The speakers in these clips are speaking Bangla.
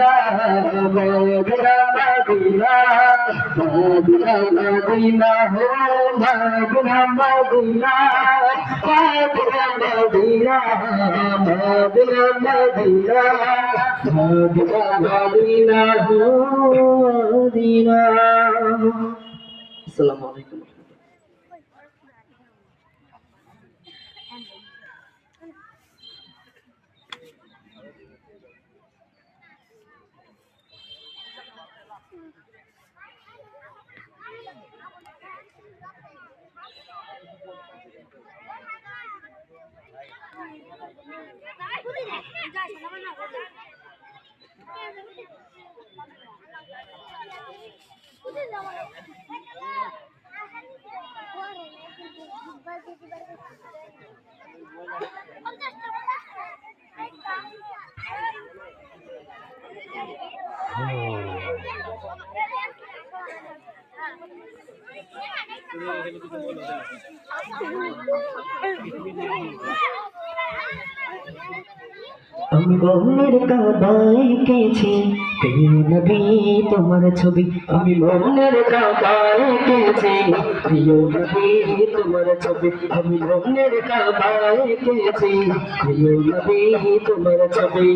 Medina Madina Madina Madina Madina হো Madina Madina Madina Madina Madina Madina Madina Madina হো মদিনা। আসসালামু আলাইকুম। আমি মনের কাবায় এঁকেছি প্রিয় নবী তোমার ছবি, আমি মনের কাবায় এঁকেছি প্রিয় নবী তোমার ছবি, আমি মনের কাবায় এঁকেছি প্রিয় নবী তোমার ছবি।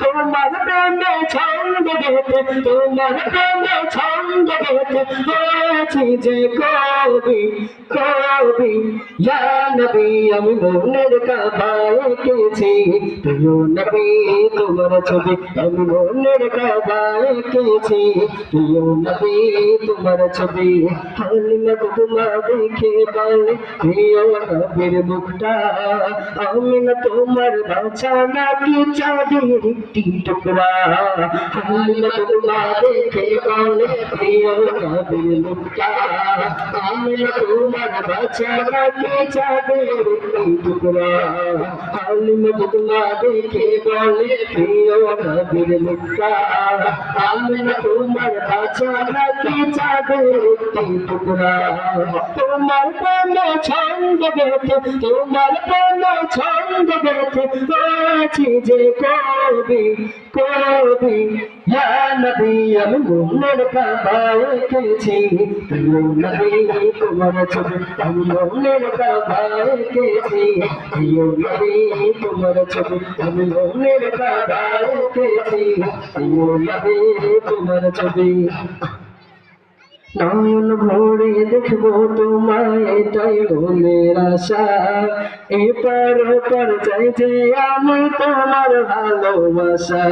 তোমার প্রেমে ছন্দ গেতে, তোমার প্রেমে ছন্দ গেতে হয়েছি যে কবি কবি ইয়া নবী, আমি মনের কাবায় এঁকেছি প্রিয় নবী তোমার ছবি, আমি মনের কাবায় এঁকেছি প্রিয় নবী তোমার ছবি। হালিমা তোমা দেখে বলে প্রিয় নবীর মুখটা, আমি না তোমার বাছা নাকি চাঁদের একটি টুকরা। হালিমা তোমা দেখে বলে প্রিয় নবীর মুখটা, আমি না তোমার বাছা নাকি চাঁদের একটি টুকরা। হালিমা তোমা দেখে বলে প্রিয় নবীর মুখটা, আমি না তোমার বাছা নাকি চাঁদের একটি টুকরা। তোমার প্রেমে ছন্দ গেতে, তোমার প্রেমে ছন্দ গেতে হয়েছি যে কবি কবি ইয়া নবী, আমি মনের কাবায় এঁকেছি প্রিয় নবী তোমার ছবি, আমি মনের কাবায় এঁকেছি প্রিয় নবী তোমার ছবি, আমি মনের কাবায় এঁকেছি প্রিয় নবী তোমার ছবি। নয়ন ভরে দেখবো তোমায় এটাই মনের আশা, এপার ওপার চাই যে আমি তোমার ভালোবাসা।